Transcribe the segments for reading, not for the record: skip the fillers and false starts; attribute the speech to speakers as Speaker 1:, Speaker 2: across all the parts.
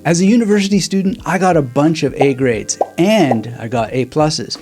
Speaker 1: As a university student, I got a bunch of A grades and I got A pluses.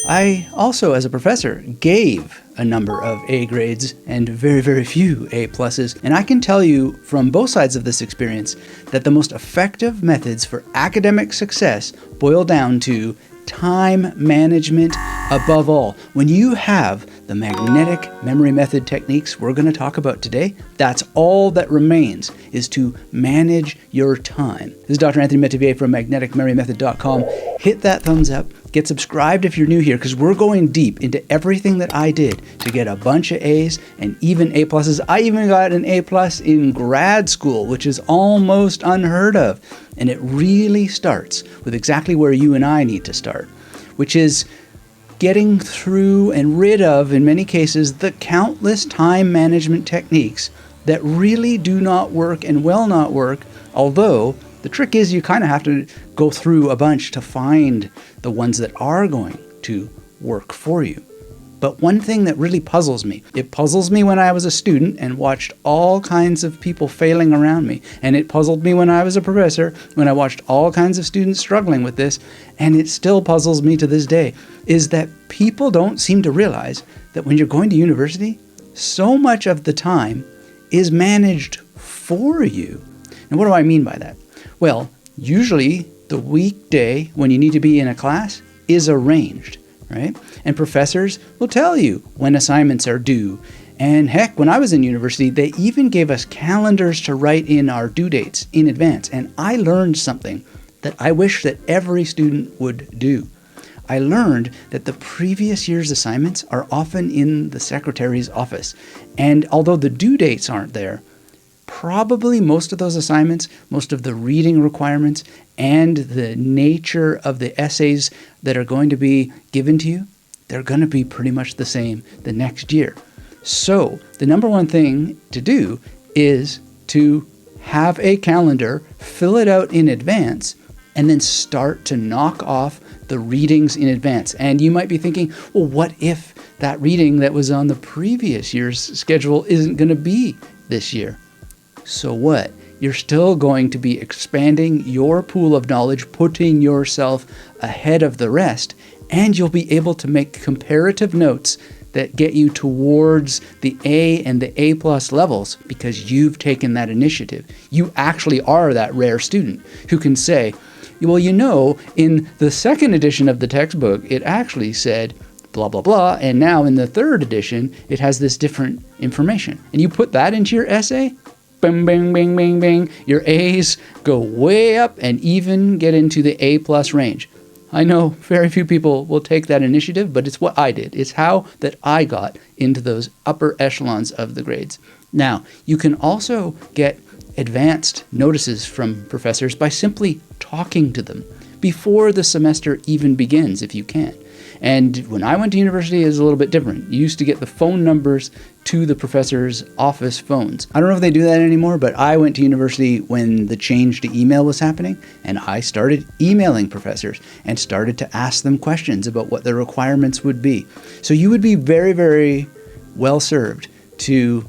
Speaker 1: I also, as a professor, gave a number of A grades and very, very few A pluses. And I can tell you from both sides of this experience that the most effective methods for academic success boil down to time management above all. When you have the magnetic memory method techniques we're going to talk about today, that's all that remains, is to manage your time. This is Dr. Anthony Metivier from magneticmemorymethod.com. Hit that thumbs up. Get subscribed if you're new here, because we're going deep into everything that I did to get a bunch of A's and even A pluses. I even got an A plus in grad school, which is almost unheard of. And it really starts with exactly where you and I need to start, which is getting through and rid of, in many cases, the countless time management techniques that really do not work and will not work, although the trick is you kind of have to go through a bunch to find the ones that are going to work for you. But one thing that really puzzles me, it puzzles me when I was a student and watched all kinds of people failing around me. And it puzzled me when I was a professor, when I watched all kinds of students struggling with this. And it still puzzles me to this day, is that people don't seem to realize that when you're going to university, so much of the time is managed for you. And what do I mean by that? Well, usually the weekday when you need to be in a class is arranged, right? And professors will tell you when assignments are due. And heck, when I was in university, they even gave us calendars to write in our due dates in advance. And I learned something that I wish that every student would do. I learned that the previous year's assignments are often in the secretary's office. And although the due dates aren't there, probably most of those assignments, most of the reading requirements, and the nature of the essays that are going to be given to you, they're going to be pretty much the same the next year. So the number one thing to do is to have a calendar, fill it out in advance, and then start to knock off the readings in advance. And you might be thinking, well, what if that reading that was on the previous year's schedule isn't going to be this year? So what? You're still going to be expanding your pool of knowledge, putting yourself ahead of the rest, and you'll be able to make comparative notes that get you towards the A and the A plus levels because you've taken that initiative. You actually are that rare student who can say, well, you know, in the second edition of the textbook, it actually said blah, blah, blah, and now in the third edition, it has this different information. And you put that into your essay, bing, bing, bing, bing, bing. Your A's go way up and even get into the A plus range. I know very few people will take that initiative, but it's what I did. It's how that I got into those upper echelons of the grades. Now, you can also get advanced notices from professors by simply talking to them before the semester even begins, if you can. And when I went to university, it was a little bit different. You used to get the phone numbers to the professor's office phones. I don't know if they do that anymore, but I went to university when the change to email was happening, and I started emailing professors and started to ask them questions about what their requirements would be. So you would be very, very well served to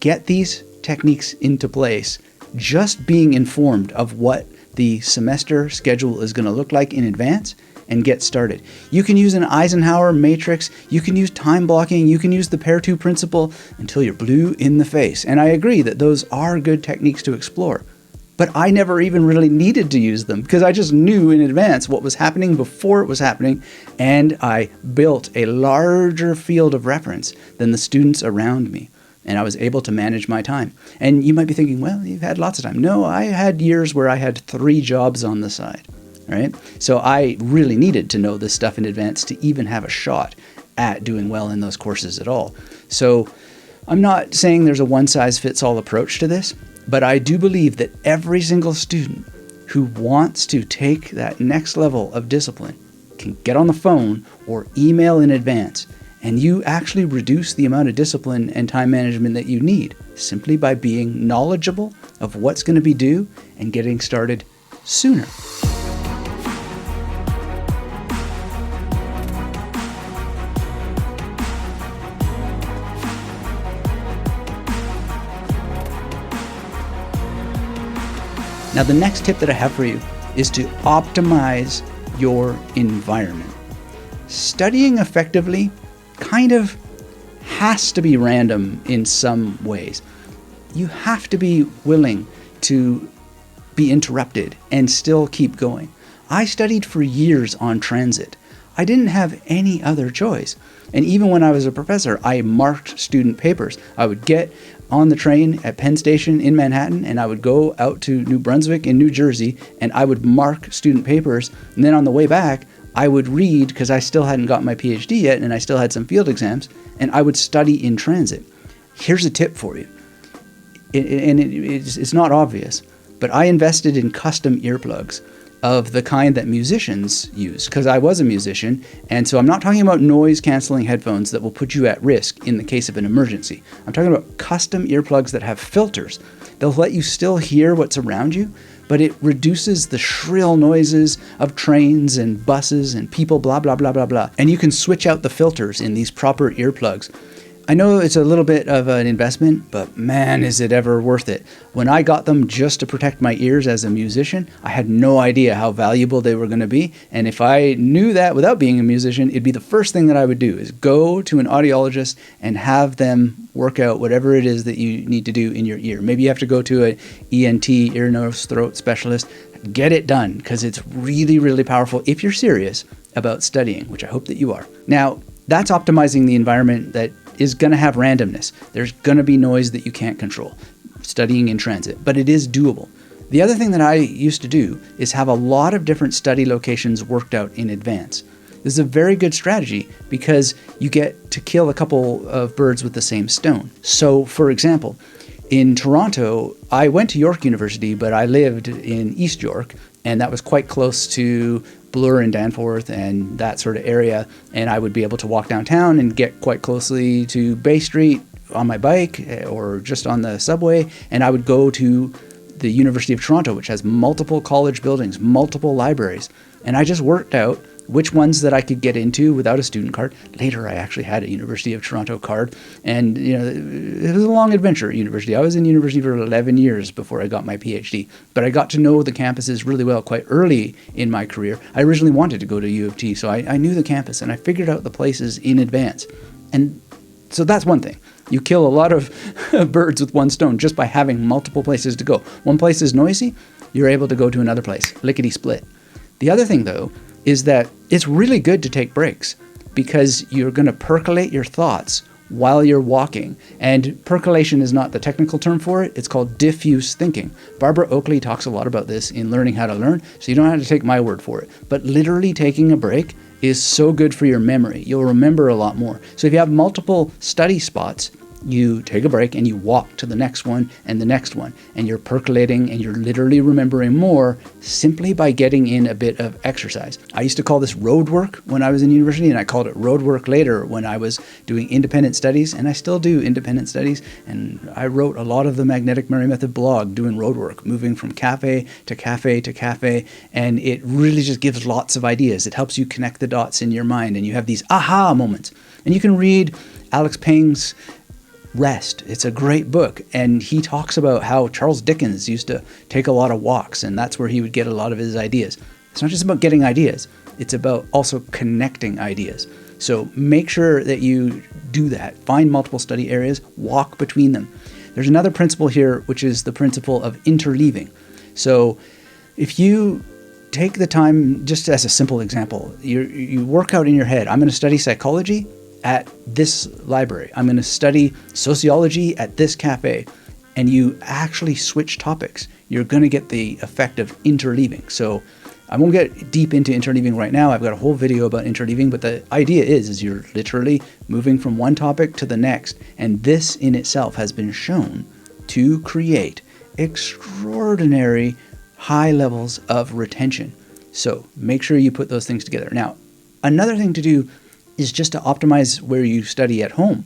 Speaker 1: get these techniques into place, just being informed of what the semester schedule is going to look like in advance, and get started. You can use an Eisenhower matrix, you can use time blocking, you can use the pair 2 principle until you're blue in the face. And I agree that those are good techniques to explore. But I never even really needed to use them because I just knew in advance what was happening before it was happening, and I built a larger field of reference than the students around me. And I was able to manage my time. And you might be thinking, well, you've had lots of time. No, I had years where I had 3 jobs on the side. Right? So I really needed to know this stuff in advance to even have a shot at doing well in those courses at all. So I'm not saying there's a one-size-fits-all approach to this, but I do believe that every single student who wants to take that next level of discipline can get on the phone or email in advance, and you actually reduce the amount of discipline and time management that you need simply by being knowledgeable of what's going to be due and getting started sooner. Now, the next tip that I have for you is to optimize your environment. Studying effectively kind of has to be random in some ways. You have to be willing to be interrupted and still keep going. I studied for years on transit. I didn't have any other choice. And even when I was a professor, I marked student papers. I would get on the train at Penn Station in Manhattan, and I would go out to New Brunswick in New Jersey, and I would mark student papers. And then on the way back, I would read, because I still hadn't got my PhD yet, and I still had some field exams, and I would study in transit. Here's a tip for you. It's not obvious, but I invested in custom earplugs of the kind that musicians use, because I was a musician, and so I'm not talking about noise-canceling headphones that will put you at risk in the case of an emergency. I'm talking about custom earplugs that have filters. They'll let you still hear what's around you, but it reduces the shrill noises of trains and buses and people, blah, blah, blah, blah, blah. And you can switch out the filters in these proper earplugs. I know it's a little bit of an investment, but man, is it ever worth it. When I got them just to protect my ears as a musician, I had no idea how valuable they were going to be. And if I knew that without being a musician, it'd be the first thing that I would do is go to an audiologist and have them work out whatever it is that you need to do in your ear. Maybe you have to go to an ENT, ear, nose, throat specialist. Get it done, because it's really, really powerful if you're serious about studying, which I hope that you are. Now, that's optimizing the environment that is going to have randomness. There's going to be noise that you can't control, studying in transit, but it is doable. The other thing that I used to do is have a lot of different study locations worked out in advance. This is a very good strategy because you get to kill a couple of birds with the same stone. So, for example, in Toronto, I went to York University, but I lived in East York, and that was quite close to Bloor and Danforth and that sort of area, and I would be able to walk downtown and get quite closely to Bay Street on my bike or just on the subway, and I would go to the University of Toronto, which has multiple college buildings, multiple libraries, and I just worked out which ones that I could get into without a student card. Later, I actually had a University of Toronto card, and it was a long adventure at university. I was in university for 11 years before I got my PhD, but I got to know the campuses really well quite early in my career. I originally wanted to go to U of T, so I knew the campus, and I figured out the places in advance. And so that's one thing. You kill a lot of birds with one stone just by having multiple places to go. One place is noisy, you're able to go to another place, lickety-split. The other thing, though, is that it's really good to take breaks because you're going to percolate your thoughts while you're walking. And percolation is not the technical term for it. It's called diffuse thinking. Barbara Oakley talks a lot about this in Learning How to Learn, so you don't have to take my word for it. But literally taking a break is so good for your memory. You'll remember a lot more. So if you have multiple study spots, you take a break and you walk to the next one and the next one, and you're percolating and you're literally remembering more simply by getting in a bit of exercise. I used to call this road work when I was in university, and I called it road work later when I was doing independent studies, and I still do independent studies, and I wrote a lot of the Magnetic Murray Method blog doing road work, moving from cafe to cafe to cafe, and it really just gives lots of ideas. It helps you connect the dots in your mind, and you have these aha moments. And you can read Alex Peng's Rest. It's a great book, and he talks about how Charles Dickens used to take a lot of walks, and that's where he would get a lot of his ideas. It's not just about getting ideas, it's about also connecting ideas. So make sure that you do that. Find multiple study areas, walk between them. There's another principle here, which is the principle of interleaving. So if you take the time, just as a simple example, you work out in your head, I'm going to study psychology at this library. I'm going to study sociology at this cafe. And you actually switch topics. You're going to get the effect of interleaving. So I won't get deep into interleaving right now. I've got a whole video about interleaving, but the idea is you're literally moving from one topic to the next. And this in itself has been shown to create extraordinary high levels of retention. So make sure you put those things together. Now, another thing to do is just to optimize where you study at home.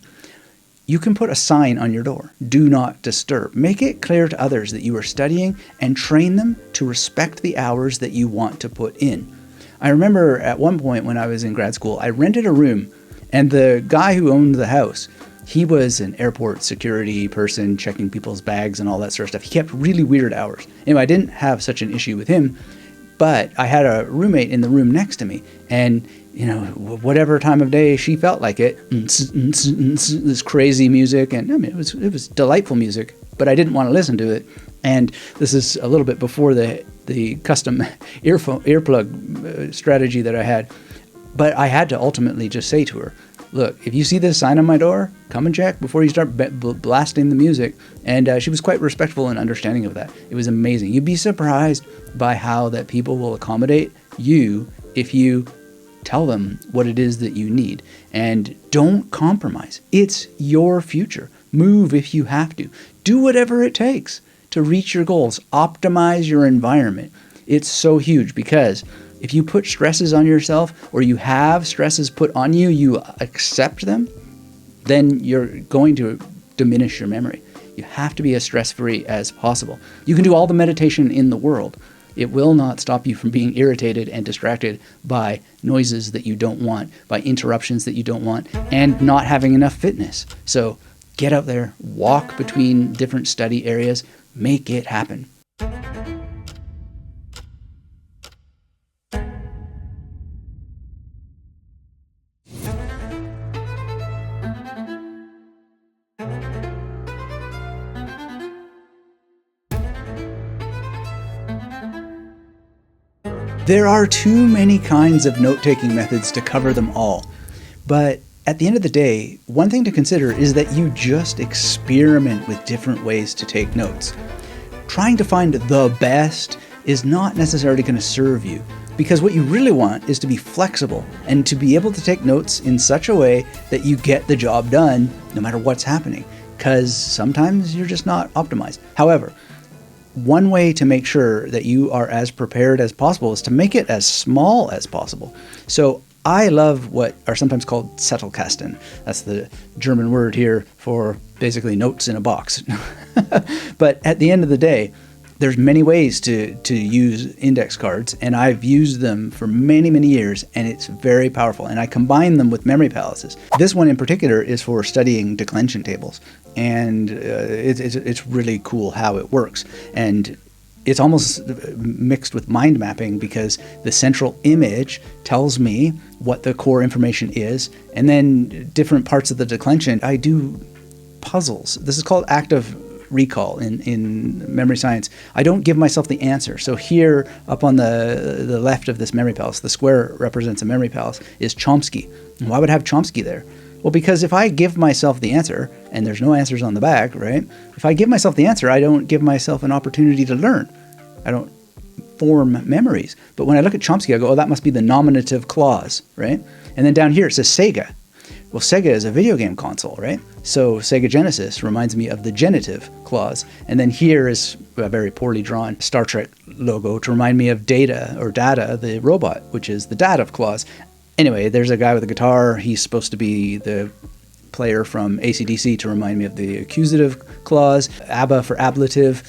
Speaker 1: You can put a sign on your door, do not disturb. Make it clear to others that you are studying and train them to respect the hours that you want to put in. I remember at one point when I was in grad school, I rented a room, and the guy who owned the house, He was an airport security person checking people's bags and all that sort of stuff. He kept really weird hours. Anyway, I didn't have such an issue with him, but I had a roommate in the room next to me, and whatever time of day she felt like it, this crazy music, and I mean, it was delightful music, but I didn't want to listen to it. And this is a little bit before the custom earplug strategy that I had. But I had to ultimately just say to her, look, if you see this sign on my door, come and check before you start blasting the music. And she was quite respectful and understanding of that. It was amazing. You'd be surprised by how that people will accommodate you if you tell them what it is that you need. And don't compromise. It's your future. Move if you have to. Do whatever it takes to reach your goals. Optimize your environment. It's so huge, because if you put stresses on yourself, or you have stresses put on you, you accept them, then you're going to diminish your memory. You have to be as stress-free as possible. You can do all the meditation in the world. It will not stop you from being irritated and distracted by noises that you don't want, by interruptions that you don't want, and not having enough fitness. So get out there, walk between different study areas, make it happen. There are too many kinds of note-taking methods to cover them all. But at the end of the day, one thing to consider is that you just experiment with different ways to take notes. Trying to find the best is not necessarily going to serve you, because what you really want is to be flexible and to be able to take notes in such a way that you get the job done no matter what's happening, because sometimes you're just not optimized. However, one way to make sure that you are as prepared as possible is to make it as small as possible. So I love what are sometimes called Zettelkasten. That's the German word here for basically notes in a box. But at the end of the day, there's many ways to use index cards, and I've used them for many, many years, and it's very powerful. And I combine them with memory palaces. This one in particular is for studying declension tables, and it's really cool how it works. And it's almost mixed with mind mapping, because the central image tells me what the core information is, and then different parts of the declension, I do puzzles. This is called active recall in memory science. I don't give myself the answer. So here up on the left of this memory palace, the square represents a memory palace, is Chomsky. And why would I have Chomsky there? Well, because if I give myself the answer, and there's no answers on the back, right? If I give myself the answer, I don't give myself an opportunity to learn. I don't form memories. But when I look at Chomsky, I go, oh, that must be the nominative clause, right? And then down here it says Sega. Well, Sega is a video game console, right? So Sega Genesis reminds me of the genitive clause. And then here is a very poorly drawn Star Trek logo to remind me of Data, the robot, which is the dative clause. Anyway, there's a guy with a guitar. He's supposed to be the player from AC/DC to remind me of the accusative clause. ABBA for ablative.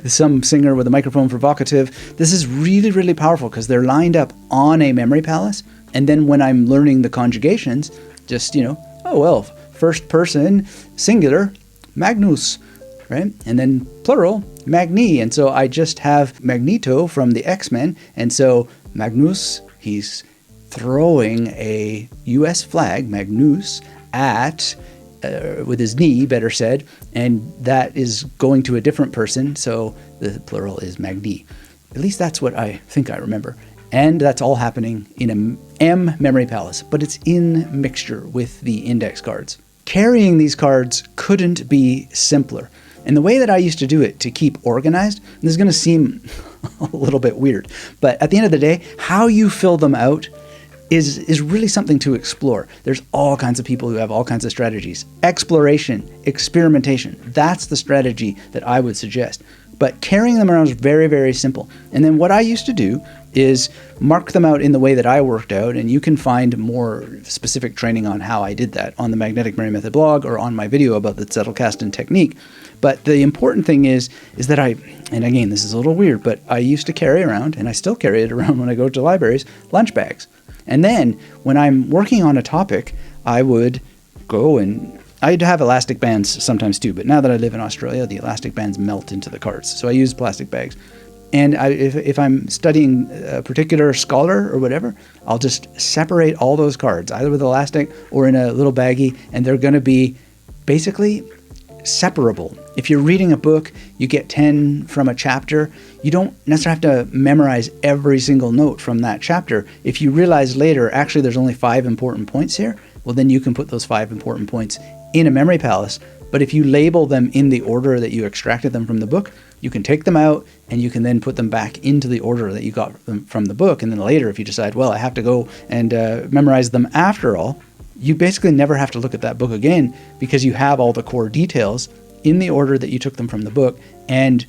Speaker 1: Some singer with a microphone for vocative. This is really, really powerful, because they're lined up on a memory palace. And then when I'm learning the conjugations, just, oh, well, first person, singular, Magnus, right? And then plural, Magni. And so I just have Magneto from the X-Men. And so Magnus, he's throwing a US flag, Magnus, at, with his knee, better said, and that is going to a different person. So the plural is Magni. At least that's what I think I remember. And that's all happening in a M memory palace, but it's in mixture with the index cards. Carrying these cards couldn't be simpler. And the way that I used to do it to keep organized, this is going to seem a little bit weird, but at the end of the day, how you fill them out is really something to explore. There's all kinds of people who have all kinds of strategies. Exploration, experimentation, that's the strategy that I would suggest. But carrying them around is very, very simple. And then what I used to do is mark them out in the way that I worked out, and you can find more specific training on how I did that on the Magnetic Memory Method blog or on my video about the Zettelkasten technique. But the important thing is that and again, this is a little weird, but I used to carry around, and I still carry it around when I go to libraries, lunch bags. And then when I'm working on a topic, I would go and I'd have elastic bands sometimes too, but now that I live in Australia, the elastic bands melt into the cards. So I use plastic bags. And if I'm studying a particular scholar or whatever, I'll just separate all those cards, either with elastic or in a little baggie, and they're going to be basically separable. If you're reading a book, you get 10 from a chapter, you don't necessarily have to memorize every single note from that chapter. If you realize later, actually, there's only 5 important points here, well, then you can put those 5 important points in a memory palace. But if you label them in the order that you extracted them from the book, you can take them out and you can then put them back into the order that you got them from the book. And then later, if you decide, well, I have to go and memorize them after all, you basically never have to look at that book again because you have all the core details in the order that you took them from the book, and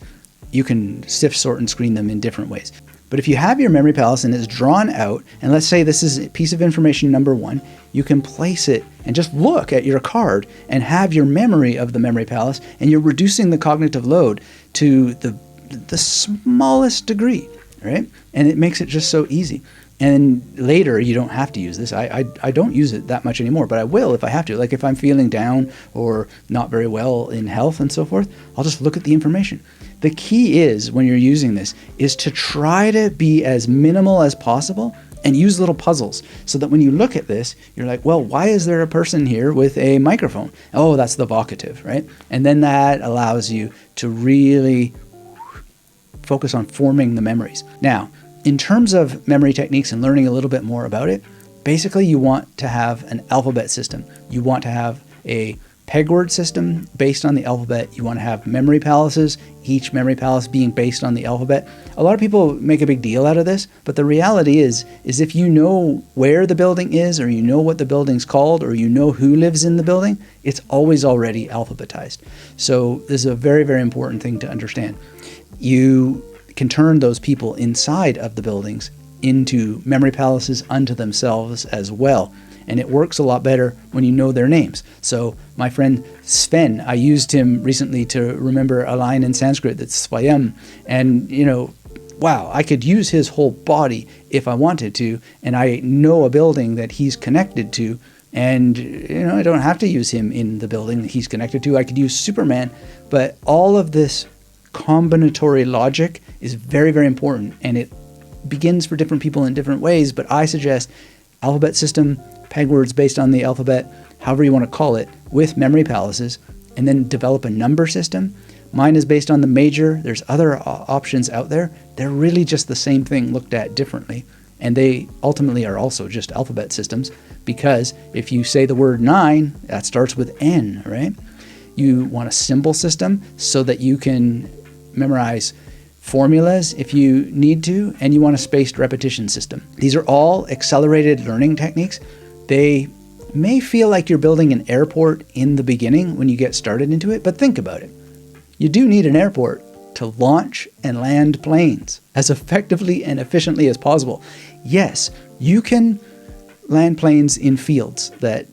Speaker 1: you can sift, sort, and screen them in different ways. But if you have your memory palace and it's drawn out, and let's say this is a piece of information number 1, you can place it and just look at your card and have your memory of the memory palace, and you're reducing the cognitive load to the smallest degree, right? And it makes it just so easy. And later, you don't have to use this. I don't use it that much anymore, but I will if I have to. Like if I'm feeling down or not very well in health and so forth, I'll just look at the information. The key is, when you're using this, is to try to be as minimal as possible and use little puzzles so that when you look at this, you're like, well, why is there a person here with a microphone? Oh, that's the vocative, right? And then that allows you to really focus on forming the memories. Now, in terms of memory techniques and learning a little bit more about it, basically you want to have an alphabet system. You want to have a peg word system based on the alphabet. You want to have memory palaces, each memory palace being based on the alphabet. A lot of people make a big deal out of this, but the reality is if you know where the building is, or you know what the building's called, or you know who lives in the building, it's always already alphabetized. So this is a very, very important thing to understand. You can turn those people inside of the buildings into memory palaces unto themselves as well. And it works a lot better when you know their names. So my friend Sven, I used him recently to remember a line in Sanskrit that's Svayam. And, wow, I could use his whole body if I wanted to. And I know a building that he's connected to. And, I don't have to use him in the building that he's connected to. I could use Superman. But all of this combinatory logic is very, very important, and it begins for different people in different ways, but I suggest alphabet system, peg words based on the alphabet, however you want to call it, with memory palaces, and then develop a number system. Mine is based on the major. There's other options out there. They're really just the same thing looked at differently, and they ultimately are also just alphabet systems, because if you say the word 9, that starts with N, right? You want a symbol system so that you can memorize formulas if you need to, and you want a spaced repetition system. These are all accelerated learning techniques. They may feel like you're building an airport in the beginning when you get started into it, but think about it. You do need an airport to launch and land planes as effectively and efficiently as possible. Yes, you can land planes in fields that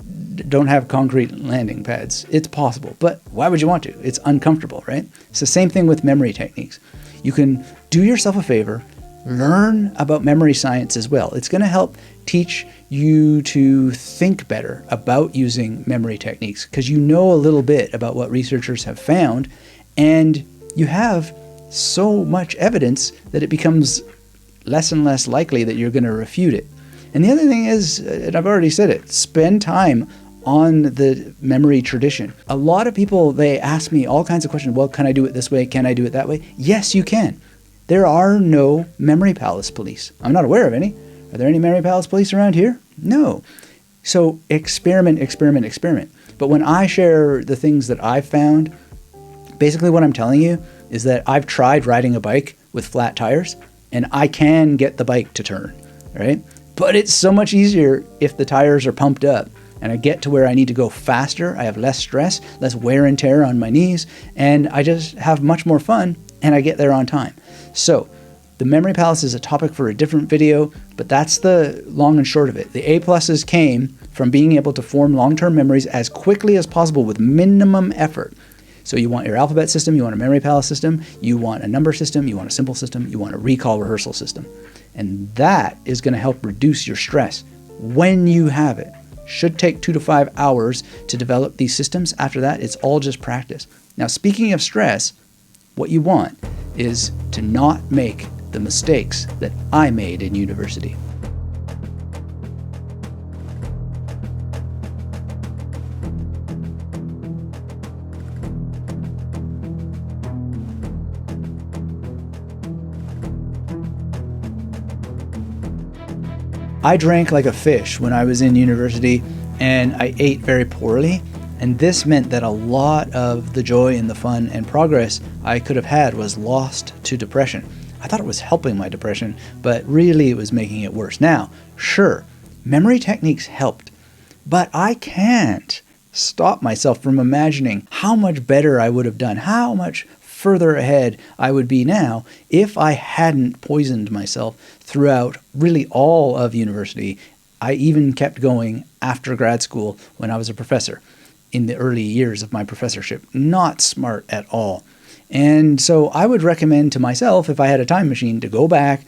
Speaker 1: don't have concrete landing pads. It's possible, but why would you want to? It's uncomfortable, right? It's the same thing with memory techniques. You can do yourself a favor, learn about memory science as well. It's going to help teach you to think better about using memory techniques because you know a little bit about what researchers have found, and you have so much evidence that it becomes less and less likely that you're going to refute it. And the other thing is, and I've already said it, spend time on the memory tradition. A lot of people, they ask me all kinds of questions. Well, can I do it this way? Can I do it that way? Yes, you can. There are no memory palace police. I'm not aware of any. Are there any memory palace police around here? No. So experiment, experiment, experiment. But when I share the things that I've found, basically what I'm telling you is that I've tried riding a bike with flat tires, and I can get the bike to turn, right? But it's so much easier if the tires are pumped up and I get to where I need to go faster. I have less stress, less wear and tear on my knees, and I just have much more fun, and I get there on time. So the memory palace is a topic for a different video, but that's the long and short of it. The A+ came from being able to form long-term memories as quickly as possible with minimum effort. So you want your alphabet system, you want a memory palace system, you want a number system, you want a symbol system, you want a recall rehearsal system. And that is going to help reduce your stress when you have it. Should take 2 to 5 hours to develop these systems. After that, it's all just practice. Now, speaking of stress, what you want is to not make the mistakes that I made in university. I drank like a fish when I was in university, and I ate very poorly, and this meant that a lot of the joy and the fun and progress I could have had was lost to depression. I thought it was helping my depression, but really it was making it worse. Now, sure, memory techniques helped, but I can't stop myself from imagining how much better I would have done, how much further ahead I would be now if I hadn't poisoned myself throughout really all of university. I even kept going after grad school when I was a professor in the early years of my professorship. Not smart at all. And so I would recommend to myself, if I had a time machine, to go back,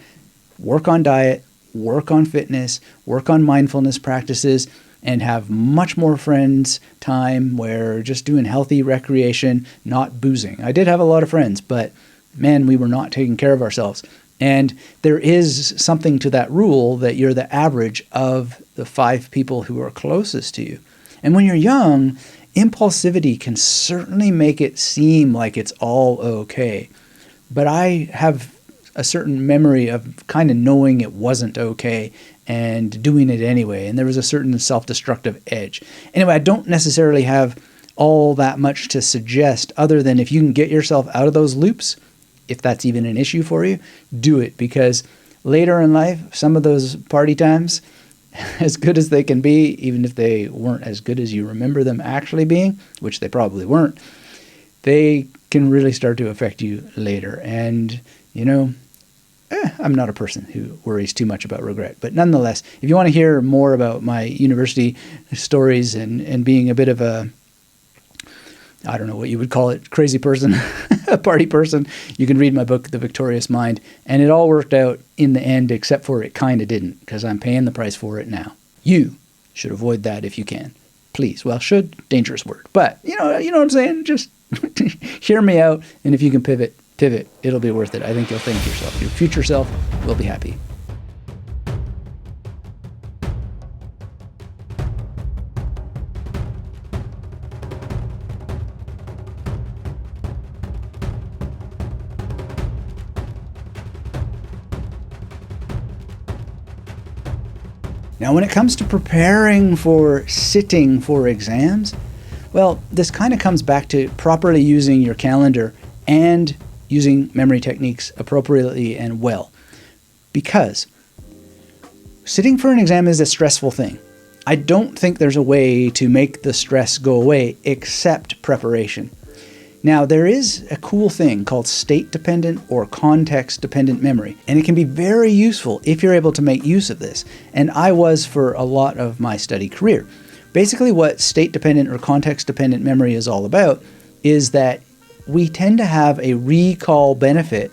Speaker 1: work on diet, work on fitness, work on mindfulness practices, and have much more friends time where just doing healthy recreation, not boozing. I did have a lot of friends, but man, we were not taking care of ourselves. And there is something to that rule that you're the average of the 5 people who are closest to you. And when you're young, impulsivity can certainly make it seem like it's all okay. But I have a certain memory of kind of knowing it wasn't okay and doing it anyway. And there was a certain self-destructive edge. Anyway, I don't necessarily have all that much to suggest other than if you can get yourself out of those loops, if that's even an issue for you, do it. Because later in life, some of those party times, as good as they can be, even if they weren't as good as you remember them actually being, which they probably weren't, they can really start to affect you later. And, you know, I'm not a person who worries too much about regret. But nonetheless, if you want to hear more about my university stories and being a bit of a, I don't know what you would call it, crazy person, a party person, you can read my book, The Victorious Mind. And it all worked out in the end, except for it kind of didn't, because I'm paying the price for it now. You should avoid that if you can. Please. Well, should, dangerous word. But, you know what I'm saying? Just hear me out. And if you can pivot. It'll be worth it. I think you'll thank yourself. Your future self will be happy. Now, when it comes to preparing for sitting for exams, well, this kind of comes back to properly using your calendar and using memory techniques appropriately and well. Because sitting for an exam is a stressful thing. I don't think there's a way to make the stress go away except preparation. Now, there is a cool thing called state-dependent or context-dependent memory, and it can be very useful if you're able to make use of this. And I was for a lot of my study career. Basically, what state-dependent or context-dependent memory is all about is that we tend to have a recall benefit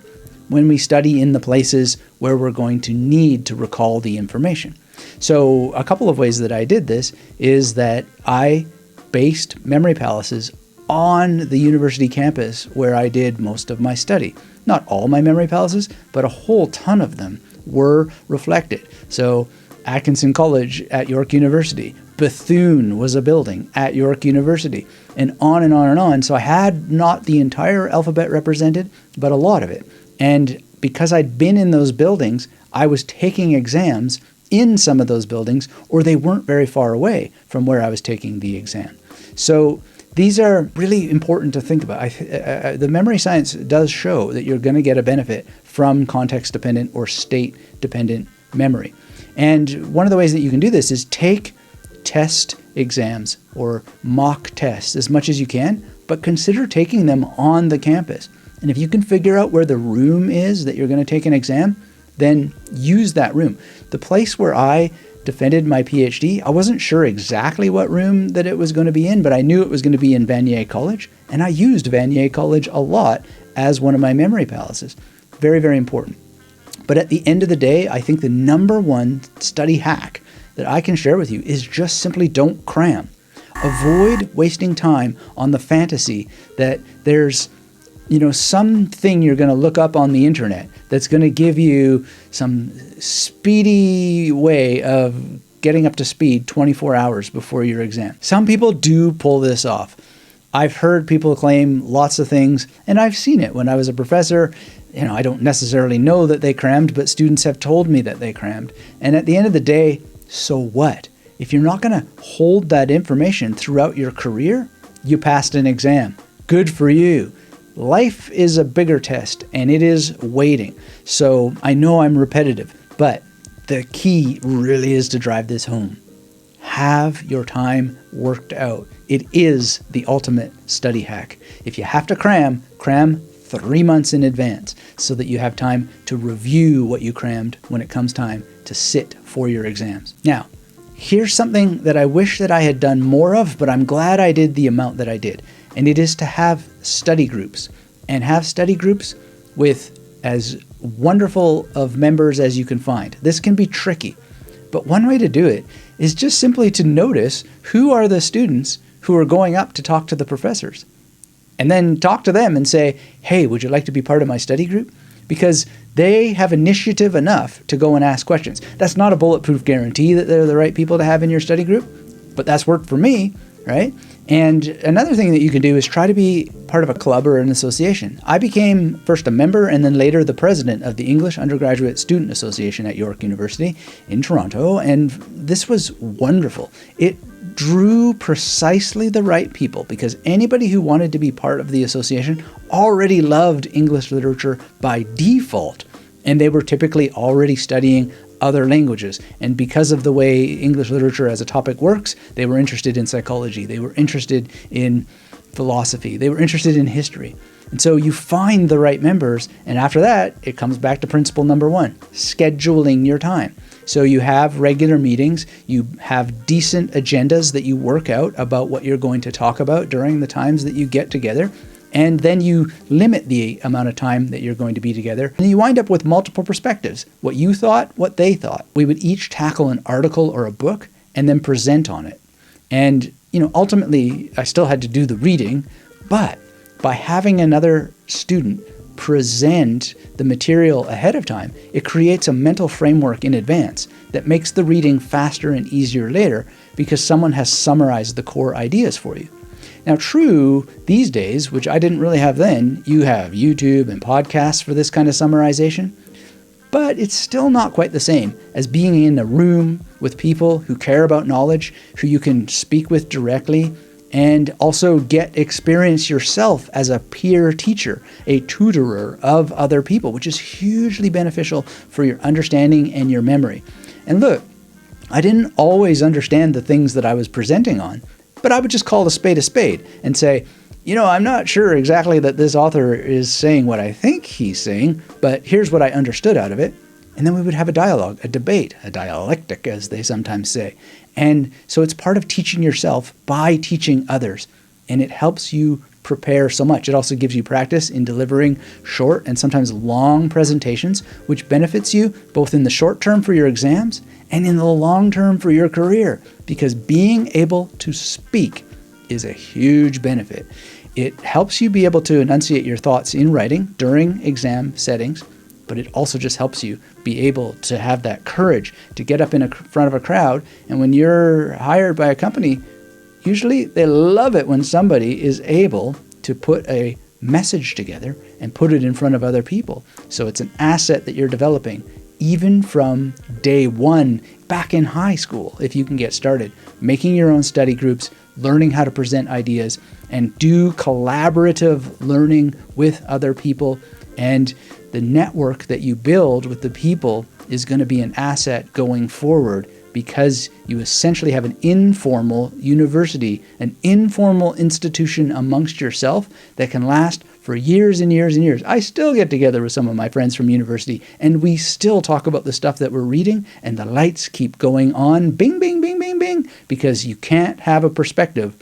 Speaker 1: when we study in the places where we're going to need to recall the information. So a couple of ways that I did this is that I based memory palaces on the university campus where I did most of my study. Not all my memory palaces, but a whole ton of them were reflected. So Atkinson College at York University, Bethune was a building at York University, and on and on and on. So I had not the entire alphabet represented, but a lot of it. And because I'd been in those buildings, I was taking exams in some of those buildings, or they weren't very far away from where I was taking the exam. So these are really important to think about. The memory science does show that you're going to get a benefit from context-dependent or state-dependent memory. And one of the ways that you can do this is take test exams or mock tests as much as you can, but consider taking them on the campus. And if you can figure out where the room is that you're going to take an exam, then use that room. The place where I defended my PhD, I wasn't sure exactly what room that it was going to be in, but I knew it was going to be in Vanier College, and I used Vanier College a lot as one of my memory palaces. Very, very important. But at the end of the day, I think the number one study hack that I can share with you is just simply don't cram. Avoid wasting time on the fantasy that there's something you're going to look up on the internet that's going to give you some speedy way of getting up to speed 24 hours before your exam. Some people do pull this off. I've heard people claim lots of things, and I've seen it when I was a professor. I don't necessarily know that they crammed, but students have told me that they crammed. And at the end of the day, so what? If you're not going to hold that information throughout your career, you passed an exam. Good for you. Life is a bigger test, and it is waiting. So I know I'm repetitive, but the key really is to drive this home. Have your time worked out. It is the ultimate study hack. If you have to cram 3 months in advance so that you have time to review what you crammed when it comes time to sit for your exams. Now, here's something that I wish that I had done more of, but I'm glad I did the amount that I did. And it is to have study groups, and have study groups with as wonderful of members as you can find. This can be tricky, but one way to do it is just simply to notice who are the students who are going up to talk to the professors. And then talk to them and say, hey, would you like to be part of my study group? Because they have initiative enough to go and ask questions. That's not a bulletproof guarantee that they're the right people to have in your study group, but that's worked for me, right? And another thing that you can do is try to be part of a club or an association. I became first a member and then later the president of the English Undergraduate Student Association at York University in Toronto, and this was wonderful. It drew precisely the right people because anybody who wanted to be part of the association already loved English literature by default, and they were typically already studying other languages. And because of the way English literature as a topic works, they were interested in psychology, they were interested in philosophy, they were interested in history. And so you find the right members, and after that, it comes back to principle number 1, scheduling your time. So you have regular meetings, you have decent agendas that you work out about what you're going to talk about during the times that you get together, and then you limit the amount of time that you're going to be together. And you wind up with multiple perspectives, what you thought, what they thought. We would each tackle an article or a book and then present on it. And, ultimately, I still had to do the reading, but by having another student present the material ahead of time, it creates a mental framework in advance that makes the reading faster and easier later because someone has summarized the core ideas for you. Now, true, these days, which I didn't really have then, you have YouTube and podcasts for this kind of summarization, but it's still not quite the same as being in a room with people who care about knowledge, who you can speak with directly, and also get experience yourself as a peer teacher, a tutorer of other people, which is hugely beneficial for your understanding and your memory. And look, I didn't always understand the things that I was presenting on, but I would just call a spade and say, I'm not sure exactly that this author is saying what I think he's saying, but here's what I understood out of it. And then we would have a dialogue, a debate, a dialectic, as they sometimes say. And so it's part of teaching yourself by teaching others. And it helps you prepare so much. It also gives you practice in delivering short and sometimes long presentations, which benefits you both in the short term for your exams and in the long term for your career, because being able to speak is a huge benefit. It helps you be able to enunciate your thoughts in writing during exam settings, but it also just helps you be able to have that courage to get up in front of a crowd. And when you're hired by a company, usually they love it when somebody is able to put a message together and put it in front of other people. So it's an asset that you're developing even from day one back in high school, if you can get started, making your own study groups, learning how to present ideas, and do collaborative learning with other people. And the network that you build with the people is going to be an asset going forward, because you essentially have an informal university, an informal institution amongst yourself that can last for years and years and years. I still get together with some of my friends from university, and we still talk about the stuff that we're reading, and the lights keep going on, bing, bing, bing, bing, bing, because you can't have a perspective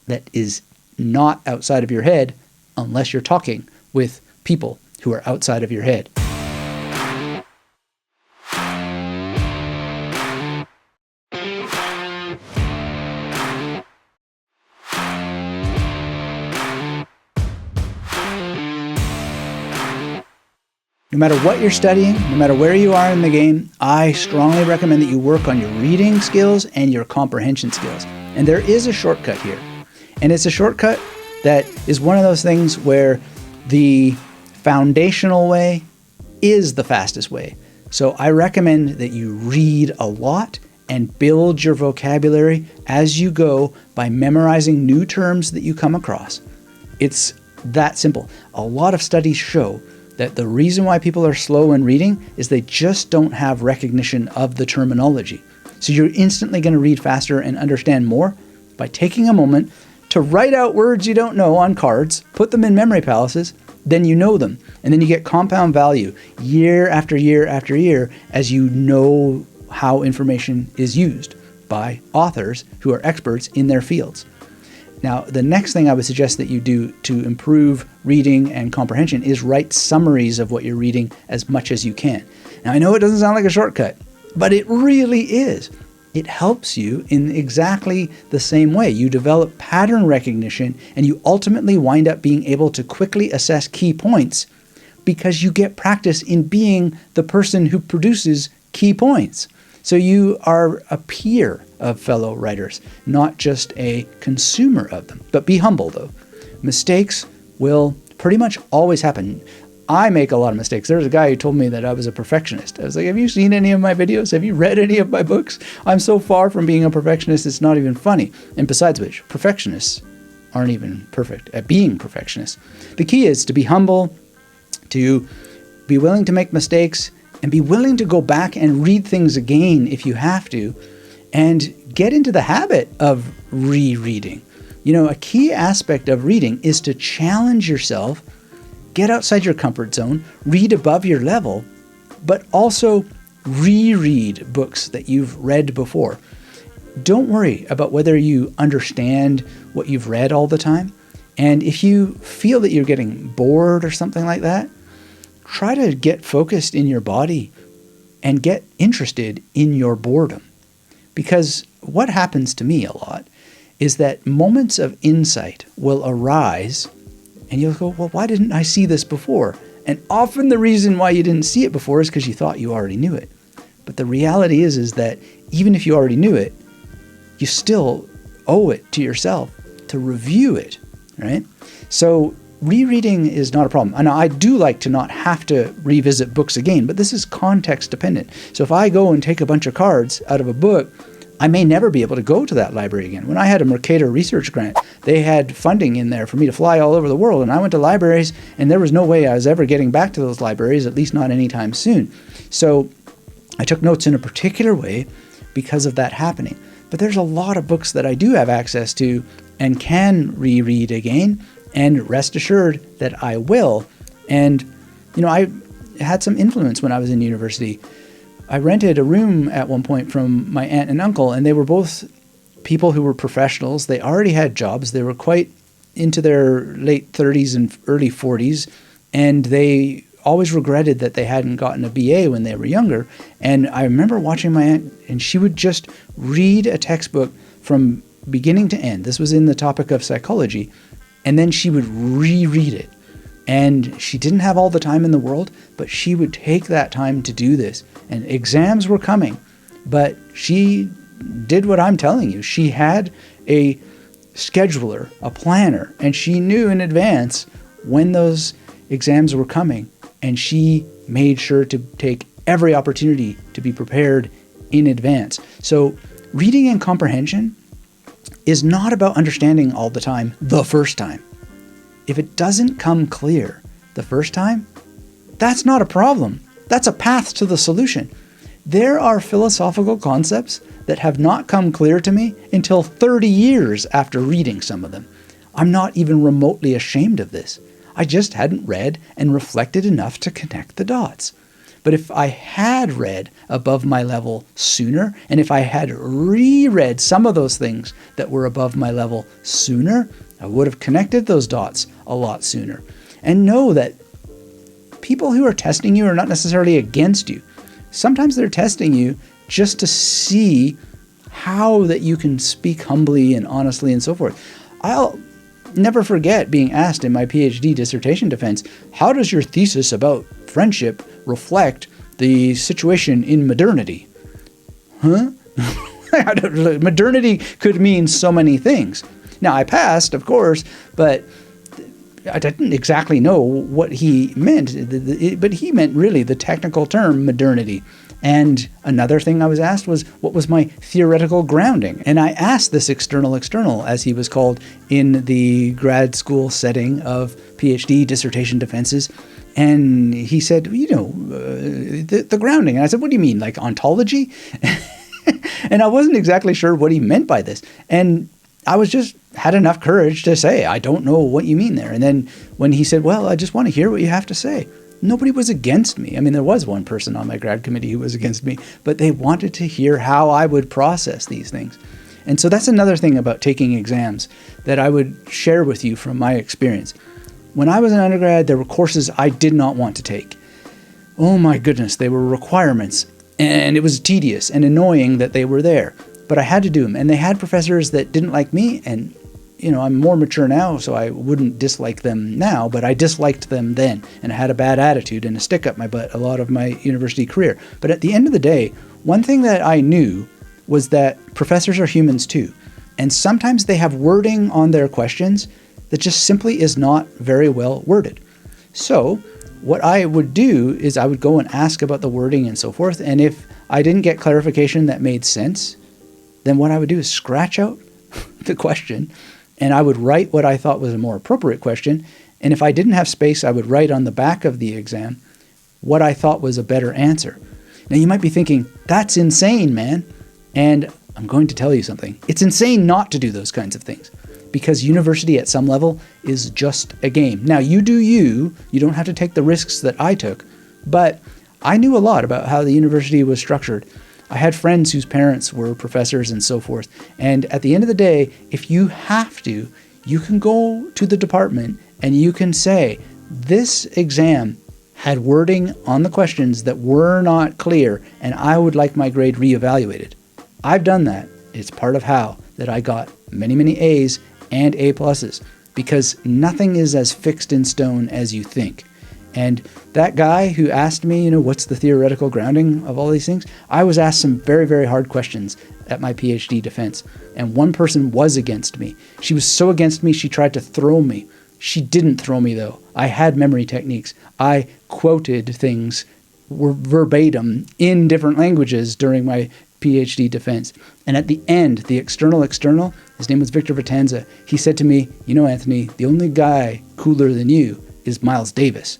Speaker 1: that is not outside of your head unless you're talking with people who are outside of your head. No matter what you're studying, no matter where you are in the game, I strongly recommend that you work on your reading skills and your comprehension skills. And there is a shortcut here. And it's a shortcut that is one of those things where the foundational way is the fastest way. So I recommend that you read a lot and build your vocabulary as you go by memorizing new terms that you come across. It's that simple. A lot of studies show that the reason why people are slow in reading is they just don't have recognition of the terminology. So you're instantly going to read faster and understand more by taking a moment to write out words you don't know on cards, put them in memory palaces, then you know them. And then you get compound value year after year after year as you know how information is used by authors who are experts in their fields. Now, the next thing I would suggest that you do to improve reading and comprehension is write summaries of what you're reading as much as you can. Now, I know it doesn't sound like a shortcut, but it really is. It helps you in exactly the same way. You develop pattern recognition and you ultimately wind up being able to quickly assess key points because you get practice in being the person who produces key points. So you are a peer of fellow writers, not just a consumer of them. But be humble, though. Mistakes will pretty much always happen. I make a lot of mistakes. There's a guy who told me that I was a perfectionist. I was like, have you seen any of my videos? Have you read any of my books? I'm so far from being a perfectionist, it's not even funny. And besides which, perfectionists aren't even perfect at being perfectionists. The key is to be humble, to be willing to make mistakes, and be willing to go back and read things again if you have to, and get into the habit of rereading. You know, a key aspect of reading is to challenge yourself, get outside your comfort zone, read above your level, but also reread books that you've read before. Don't worry about whether you understand what you've read all the time. And if you feel that you're getting bored or something like that, try to get focused in your body and get interested in your boredom. Because what happens to me a lot is that moments of insight will arise and you'll go, well, why didn't I see this before? And often the reason why you didn't see it before is because you thought you already knew it. But the reality is that even if you already knew it, you still owe it to yourself to review it, right? So rereading is not a problem. And I do like to not have to revisit books again, but this is context dependent. So if I go and take a bunch of cards out of a book, I may never be able to go to that library again. When I had a Mercator research grant, they had funding in there for me to fly all over the world. And I went to libraries and there was no way I was ever getting back to those libraries, at least not anytime soon. So I took notes in a particular way because of that happening. But there's a lot of books that I do have access to and can reread again. And rest assured that I will. And, you know, I had some influence when I was in university. I rented a room at one point from my aunt and uncle, and they were both people who were professionals. They already had jobs. They were quite into their late 30s and early 40s, and they always regretted that they hadn't gotten a BA when they were younger. And I remember watching my aunt, and she would just read a textbook from beginning to end. This was in the topic of psychology. And then she would reread it. And she didn't have all the time in the world, but she would take that time to do this. And exams were coming, but she did what I'm telling you. She had a scheduler, a planner, and she knew in advance when those exams were coming. And she made sure to take every opportunity to be prepared in advance. So reading and comprehension is not about understanding all the time the first time. If it doesn't come clear the first time, that's not a problem. That's a path to the solution. There are philosophical concepts that have not come clear to me until 30 years after reading some of them. I'm not even remotely ashamed of this. I just hadn't read and reflected enough to connect the dots. But if I had read above my level sooner, and if I had reread some of those things that were above my level sooner, I would have connected those dots a lot sooner. And know that people who are testing you are not necessarily against you. Sometimes they're testing you just to see how that you can speak humbly and honestly and so forth. I'll never forget being asked in my PhD dissertation defense, how does your thesis about friendship reflect the situation in modernity? Huh? Modernity could mean so many things. Now, I passed, of course, but I didn't exactly know what he meant. But he meant really the technical term modernity. And another thing I was asked was, what was my theoretical grounding? And I asked this external, as he was called in the grad school setting of PhD dissertation defenses. And he said, the grounding. And I said, what do you mean, like ontology? And I wasn't exactly sure what he meant by this. And I was just had enough courage to say, I don't know what you mean there. And then when he said, well, I just want to hear what you have to say. Nobody was against me. I mean, there was one person on my grad committee who was against me, but they wanted to hear how I would process these things. And so that's another thing about taking exams that I would share with you from my experience. When I was an undergrad, there were courses I did not want to take. Oh my goodness, they were requirements. And it was tedious and annoying that they were there. But I had to do them. And they had professors that didn't like me. And, I'm more mature now, so I wouldn't dislike them now. But I disliked them then. And I had a bad attitude and a stick up my butt a lot of my university career. But at the end of the day, one thing that I knew was that professors are humans too. And sometimes they have wording on their questions that just simply is not very well worded. So what I would do is I would go and ask about the wording and so forth. And if I didn't get clarification that made sense, then what I would do is scratch out the question and I would write what I thought was a more appropriate question. And if I didn't have space, I would write on the back of the exam what I thought was a better answer. Now you might be thinking, that's insane, man. And I'm going to tell you something. It's insane not to do those kinds of things because university at some level is just a game. Now you do you don't have to take the risks that I took, but I knew a lot about how the university was structured. I had friends whose parents were professors and so forth. And at the end of the day, if you have to, you can go to the department and you can say, this exam had wording on the questions that were not clear, and I would like my grade reevaluated. I've done that. It's part of how that I got many, many A's and A pluses, because nothing is as fixed in stone as you think. And that guy who asked me, what's the theoretical grounding of all these things? I was asked some very, very hard questions at my PhD defense. And one person was against me. She was so against me, she tried to throw me. She didn't throw me, though. I had memory techniques. I quoted things verbatim in different languages during my PhD defense. And at the end, the external, his name was Victor Vitanza, he said to me, Anthony, the only guy cooler than you is Miles Davis.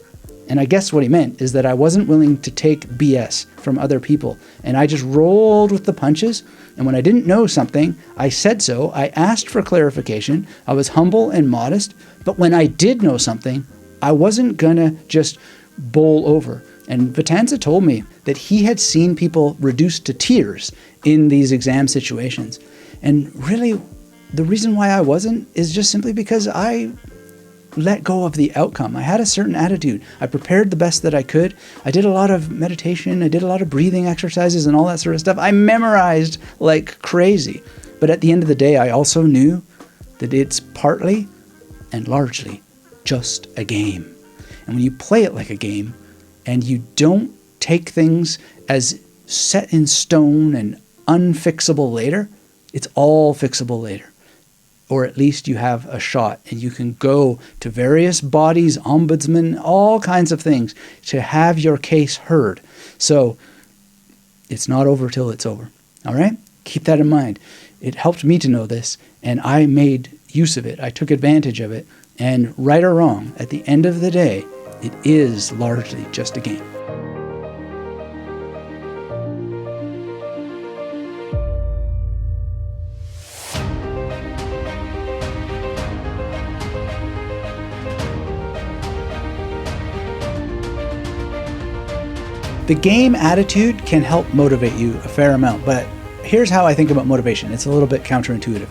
Speaker 1: And I guess what he meant is that I wasn't willing to take BS from other people. And I just rolled with the punches. And when I didn't know something, I said so. I asked for clarification. I was humble and modest. But when I did know something, I wasn't going to just bowl over. And Vitanza told me that he had seen people reduced to tears in these exam situations. And really, the reason why I wasn't is just simply because I let go of the outcome. I had a certain attitude. I prepared the best that I could. I did a lot of meditation. I did a lot of breathing exercises and all that sort of stuff. I memorized like crazy. But at the end of the day, I also knew that it's partly and largely just a game. And when you play it like a game and you don't take things as set in stone and unfixable later, it's all fixable later. Or at least you have a shot and you can go to various bodies, ombudsmen, all kinds of things to have your case heard. So it's not over till it's over. All right? Keep that in mind. It helped me to know this, and I made use of it. I took advantage of it. And right or wrong, at the end of the day, it is largely just a game. The game attitude can help motivate you a fair amount, but here's how I think about motivation. It's a little bit counterintuitive.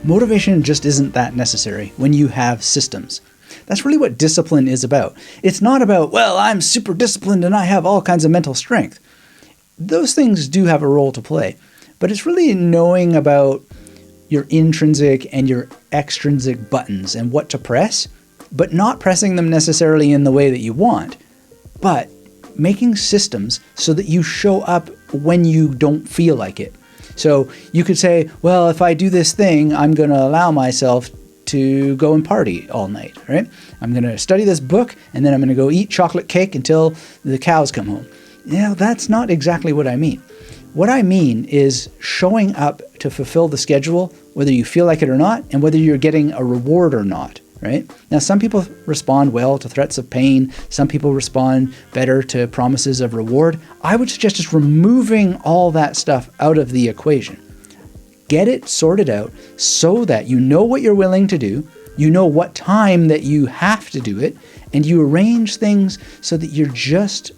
Speaker 1: Motivation just isn't that necessary when you have systems. That's really what discipline is about. It's not about, well, I'm super disciplined and I have all kinds of mental strength. Those things do have a role to play, but it's really knowing about your intrinsic and your extrinsic buttons and what to press, but not pressing them necessarily in the way that you want, but making systems so that you show up when you don't feel like it. So you could say, well, if I do this thing, I'm going to allow myself to go and party all night, right? I'm going to study this book, and then I'm going to go eat chocolate cake until the cows come home. That's not exactly what I mean. What I mean is showing up to fulfill the schedule, whether you feel like it or not, and whether you're getting a reward or not, right? Now, some people respond well to threats of pain. Some people respond better to promises of reward. I would suggest just removing all that stuff out of the equation. Get it sorted out so that you know what you're willing to do, you know what time that you have to do it, and you arrange things so that you're just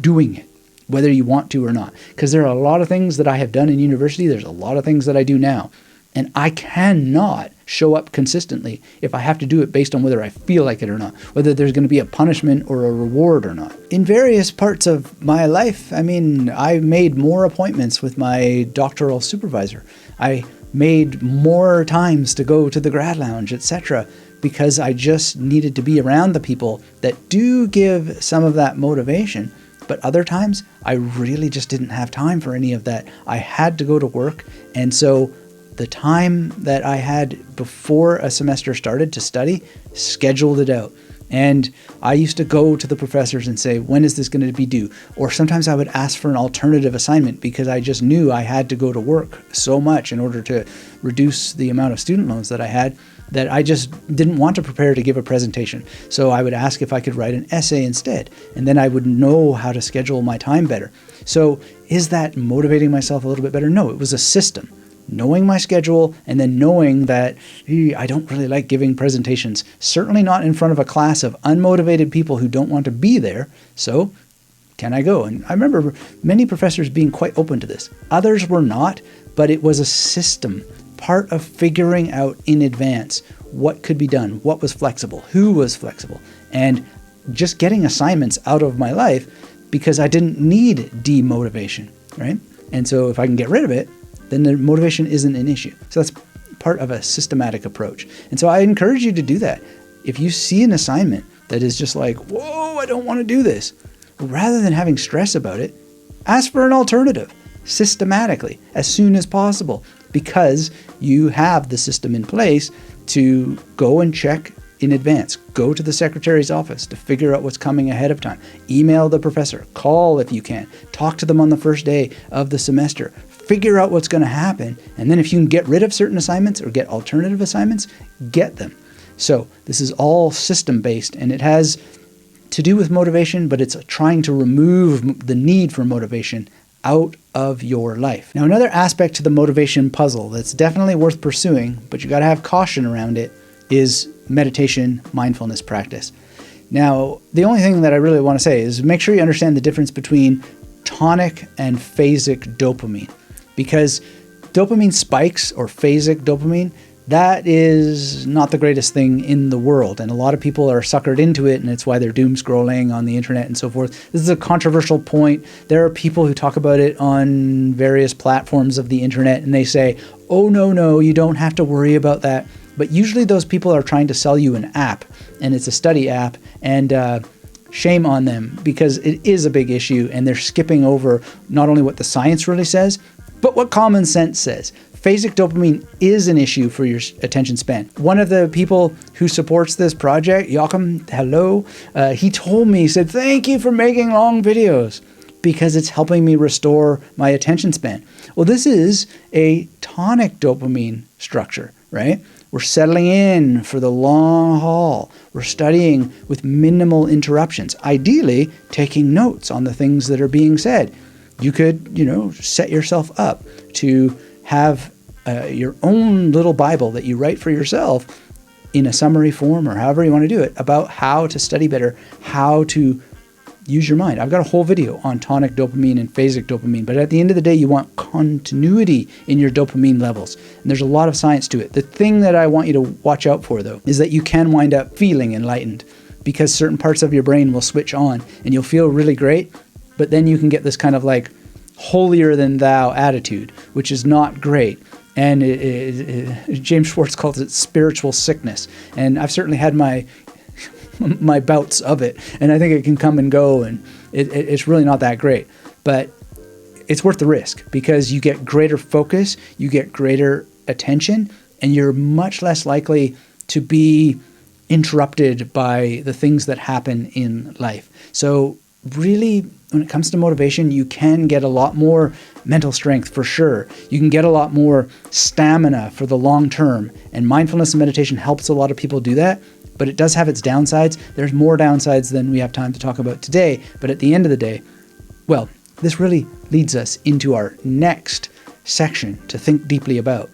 Speaker 1: doing it, whether you want to or not. Because there are a lot of things that I have done in university. There's a lot of things that I do now. And I cannot show up consistently if I have to do it based on whether I feel like it or not, whether there's going to be a punishment or a reward or not. In various parts of my life, I made more appointments with my doctoral supervisor. I made more times to go to the grad lounge, etc., because I just needed to be around the people that do give some of that motivation. But other times, I really just didn't have time for any of that. I had to go to work, and so the time that I had before a semester started to study, scheduled it out. And I used to go to the professors and say, when is this going to be due? Or sometimes I would ask for an alternative assignment because I just knew I had to go to work so much in order to reduce the amount of student loans that I had, that I just didn't want to prepare to give a presentation. So I would ask if I could write an essay instead, and then I would know how to schedule my time better. So is that motivating myself a little bit better? No, it was a system. Knowing my schedule and then knowing that I don't really like giving presentations, certainly not in front of a class of unmotivated people who don't want to be there. So can I go? And I remember many professors being quite open to this. Others were not, but it was a system, part of figuring out in advance what could be done, what was flexible, who was flexible, and just getting assignments out of my life because I didn't need demotivation, right? And so if I can get rid of it, then the motivation isn't an issue. So that's part of a systematic approach. And so I encourage you to do that. If you see an assignment that is just like, whoa, I don't want to do this, rather than having stress about it, ask for an alternative systematically as soon as possible, because you have the system in place to go and check in advance. Go to the secretary's office to figure out what's coming ahead of time. Email the professor. Call if you can. Talk to them on the first day of the semester. Figure out what's going to happen. And then if you can get rid of certain assignments or get alternative assignments, get them. So this is all system-based, and it has to do with motivation, but it's trying to remove the need for motivation out of your life. Now, another aspect to the motivation puzzle that's definitely worth pursuing, but you got to have caution around it, is meditation, mindfulness practice. Now, the only thing that I really want to say is make sure you understand the difference between tonic and phasic dopamine, because dopamine spikes, or phasic dopamine, that is not the greatest thing in the world. And a lot of people are suckered into it, and it's why they're doom scrolling on the internet and so forth. This is a controversial point. There are people who talk about it on various platforms of the internet, and they say, oh, no, you don't have to worry about that. But usually those people are trying to sell you an app, and it's a study app, and shame on them, because it is a big issue, and they're skipping over not only what the science really says, but what common sense says. Phasic dopamine is an issue for your attention span. One of the people who supports this project, Joachim, hello, he told me, he said, thank you for making long videos because it's helping me restore my attention span. Well, this is a tonic dopamine structure, right? We're settling in for the long haul. We're studying with minimal interruptions, ideally taking notes on the things that are being said. You could, set yourself up to have your own little Bible that you write for yourself in a summary form, or however you want to do it, about how to study better, how to use your mind. I've got a whole video on tonic dopamine and phasic dopamine, but at the end of the day, you want continuity in your dopamine levels. And there's a lot of science to it. The thing that I want you to watch out for, though, is that you can wind up feeling enlightened, because certain parts of your brain will switch on and you'll feel really great, but then you can get this kind of like holier than thou attitude, which is not great. And James Schwartz calls it spiritual sickness. And I've certainly had my bouts of it. And I think it can come and go, and it's really not that great. But it's worth the risk because you get greater focus, you get greater attention, and you're much less likely to be interrupted by the things that happen in life. So really, when it comes to motivation, you can get a lot more mental strength for sure. You can get a lot more stamina for the long term. And mindfulness and meditation helps a lot of people do that, but it does have its downsides. There's more downsides than we have time to talk about today. But at the end of the day, well, this really leads us into our next section to think deeply about.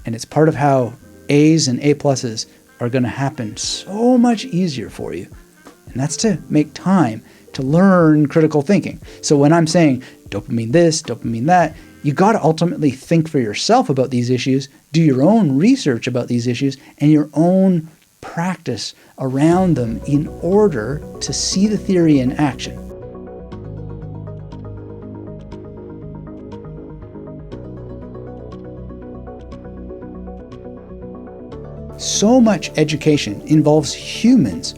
Speaker 1: And it's part of how A's and A pluses are going to happen so much easier for you. And that's to make time to learn critical thinking. So when I'm saying dopamine this, dopamine that, you got to ultimately think for yourself about these issues, do your own research about these issues, and your own practice around them in order to see the theory in action. So much education involves humans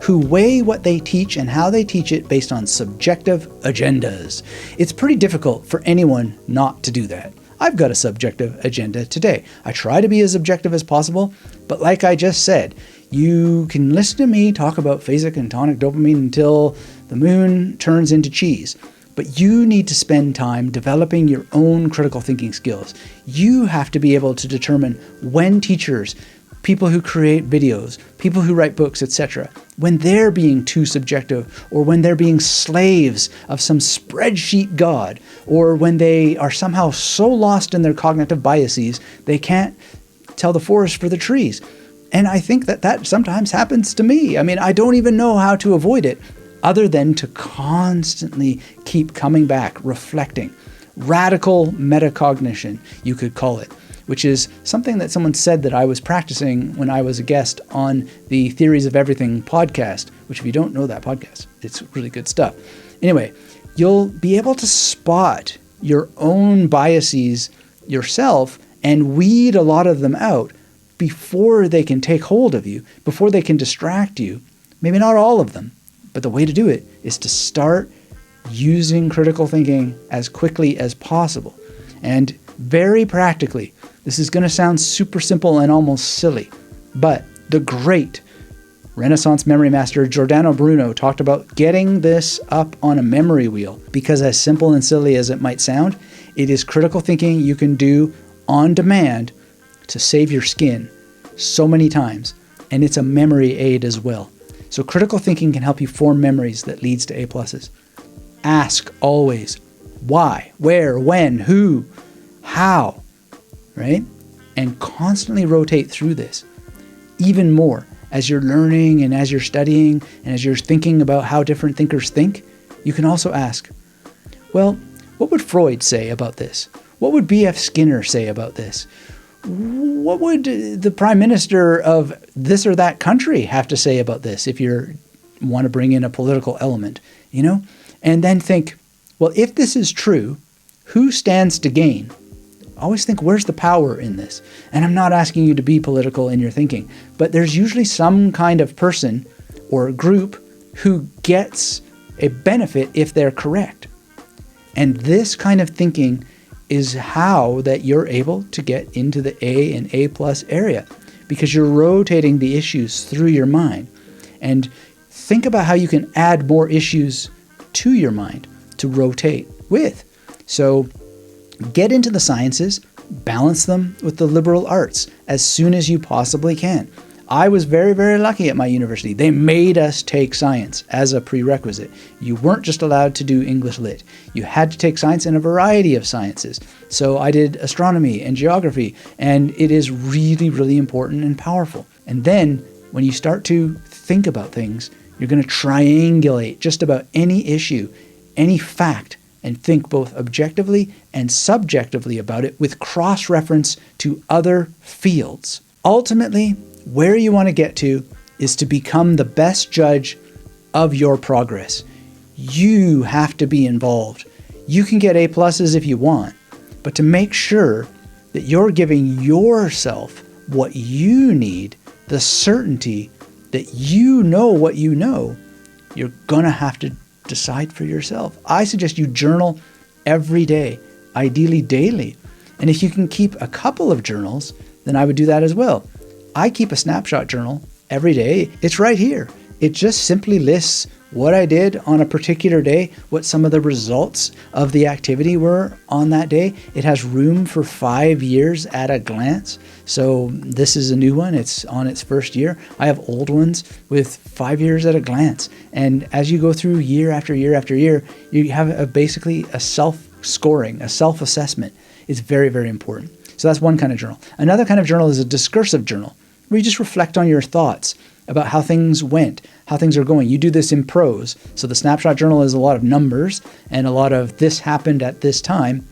Speaker 1: who weigh what they teach and how they teach it based on subjective agendas. It's pretty difficult for anyone not to do that. I've got a subjective agenda today. I try to be as objective as possible, but like I just said, you can listen to me talk about phasic and tonic dopamine until the moon turns into cheese. But you need to spend time developing your own critical thinking skills. You have to be able to determine when teachers, people who create videos, people who write books, etc., when they're being too subjective, or when they're being slaves of some spreadsheet god, or when they are somehow so lost in their cognitive biases, they can't tell the forest for the trees. And I think that sometimes happens to me. I mean, I don't even know how to avoid it other than to constantly keep coming back, reflecting. Radical metacognition, you could call it, which is something that someone said that I was practicing when I was a guest on the Theories of Everything podcast, which if you don't know that podcast, it's really good stuff. Anyway, you'll be able to spot your own biases yourself and weed a lot of them out before they can take hold of you, before they can distract you. Maybe not all of them, but the way to do it is to start using critical thinking as quickly as possible. And very practically, this is going to sound super simple and almost silly, but the great Renaissance memory master Giordano Bruno talked about getting this up on a memory wheel because, as simple and silly as it might sound, it is critical thinking you can do on demand to save your skin so many times, and it's a memory aid as well. So critical thinking can help you form memories that leads to A pluses. Ask always why, where, when, who, how, right? And constantly rotate through this. Even more, as you're learning and as you're studying and as you're thinking about how different thinkers think, you can also ask, well, what would Freud say about this? What would B.F. Skinner say about this? What would the prime minister of this or that country have to say about this if you want to bring in a political element, you know? And then think, well, if this is true, who stands to gain? Always think, where's the power in this? And I'm not asking you to be political in your thinking, but there's usually some kind of person or group who gets a benefit if they're correct. And this kind of thinking is how that you're able to get into the A and A plus area, because you're rotating the issues through your mind. And think about how you can add more issues to your mind to rotate with. So get into the sciences, balance them with the liberal arts as soon as you possibly can. I was very, very lucky at my university. They made us take science as a prerequisite. You weren't just allowed to do English Lit. You had to take science in a variety of sciences. So I did astronomy and geography, and it is really, really important and powerful. And then when you start to think about things, you're going to triangulate just about any issue, any fact, and think both objectively and subjectively about it with cross-reference to other fields. Ultimately, where you want to get to is to become the best judge of your progress. You have to be involved. You can get A pluses if you want, but to make sure that you're giving yourself what you need, the certainty that you know what you know, you're going to have to decide for yourself. I suggest you journal every day, ideally daily. And if you can keep a couple of journals, then I would do that as well. I keep a snapshot journal every day. It's right here. It just simply lists what I did on a particular day, what some of the results of the activity were on that day. It has room for 5 years at a glance. So this is a new one. It's on its first year. I have old ones with 5 years at a glance. And as you go through year after year after year, you have basically a self-scoring, a self-assessment. It's very, very important. So that's one kind of journal. Another kind of journal is a discursive journal, where you just reflect on your thoughts about how things went, how things are going. You do this in prose. So the snapshot journal is a lot of numbers and a lot of this happened at this time.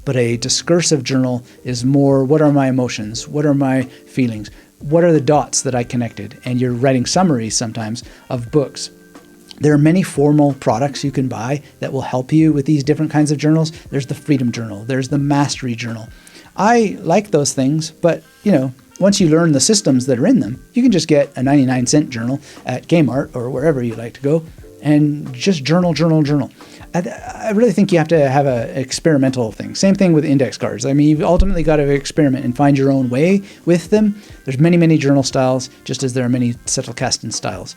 Speaker 1: But a discursive journal is more, what are my emotions? What are my feelings? What are the dots that I connected? And you're writing summaries sometimes of books. There are many formal products you can buy that will help you with these different kinds of journals. There's the Freedom Journal. There's the Mastery Journal. I like those things, but once you learn the systems that are in them, you can just get a 99-cent journal at Kmart or wherever you like to go and just journal. I really think you have to have an experimental thing. Same thing with index cards. I mean, you've ultimately got to experiment and find your own way with them. There's many, many journal styles, just as there are many Zettelkasten styles.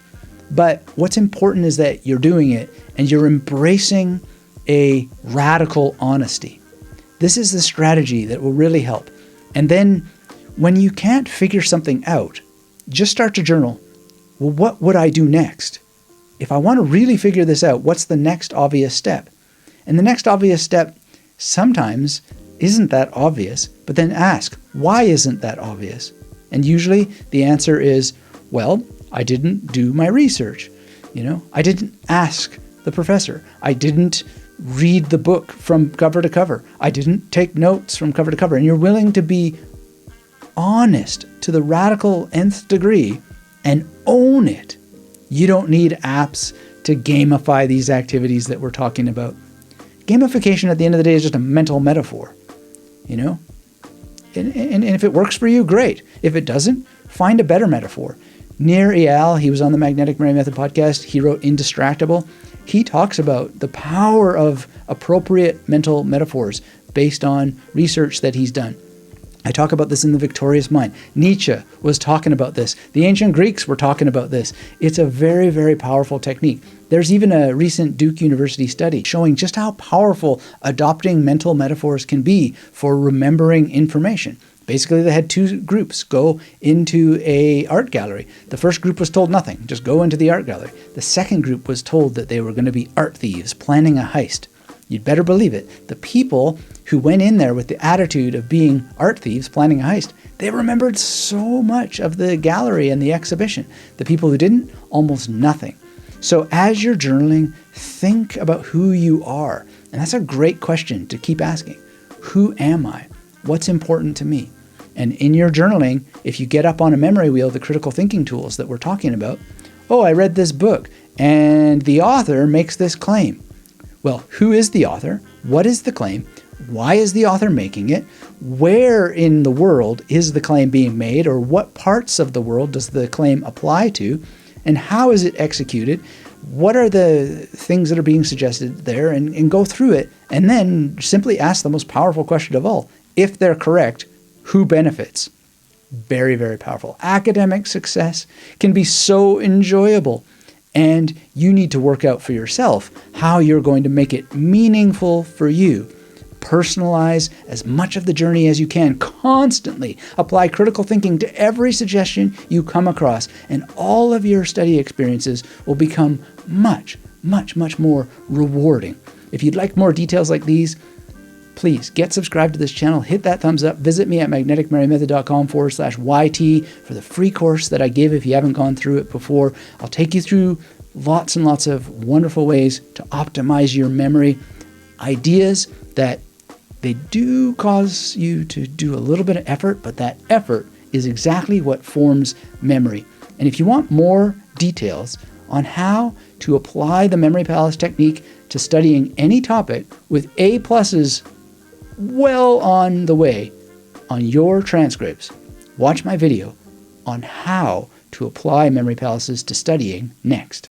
Speaker 1: But what's important is that you're doing it and you're embracing a radical honesty. This is the strategy that will really help. And then when you can't figure something out, just start to journal. Well, what would I do next? If I want to really figure this out, what's the next obvious step? And the next obvious step sometimes isn't that obvious, but then ask, why isn't that obvious? And usually the answer is, well, I didn't do my research. I didn't ask the professor. I didn't read the book from cover to cover. I didn't take notes from cover to cover. And you're willing to be honest to the radical nth degree and own it. You don't need apps to gamify these activities that we're talking about. Gamification at the end of the day is just a mental metaphor, And if it works for you, great. If it doesn't, find a better metaphor. Nir Eyal, he was on the Magnetic Memory Method podcast. He wrote Indistractable. He talks about the power of appropriate mental metaphors based on research that he's done. I talk about this in The Victorious Mind. Nietzsche was talking about this. The ancient Greeks were talking about this. It's a very, very powerful technique. There's even a recent Duke University study showing just how powerful adopting mental metaphors can be for remembering information. Basically, they had two groups go into a art gallery. The first group was told nothing, just go into the art gallery. The second group was told that they were going to be art thieves planning a heist. You'd better believe it. The people who went in there with the attitude of being art thieves planning a heist, they remembered so much of the gallery and the exhibition. The people who didn't, almost nothing. So as you're journaling, think about who you are. And that's a great question to keep asking. Who am I? What's important to me? And in your journaling, if you get up on a memory wheel, the critical thinking tools that we're talking about, I read this book and the author makes this claim. Well, who is the author? What is the claim? Why is the author making it? Where in the world is the claim being made, or what parts of the world does the claim apply to? And how is it executed? What are the things that are being suggested there? And go through it. And then simply ask the most powerful question of all. If they're correct, who benefits? Very, very powerful. Academic success can be so enjoyable. And you need to work out for yourself how you're going to make it meaningful for you. Personalize as much of the journey as you can. Constantly apply critical thinking to every suggestion you come across, and all of your study experiences will become much, much, much more rewarding. If you'd like more details like these, please get subscribed to this channel, hit that thumbs up, visit me at magneticmerrymethod.com/YT for the free course that I give if you haven't gone through it before. I'll take you through lots and lots of wonderful ways to optimize your memory, ideas that they do cause you to do a little bit of effort, but that effort is exactly what forms memory. And if you want more details on how to apply the Memory Palace technique to studying any topic with A pluses well on the way, on your transcripts, watch my video on how to apply memory palaces to studying next.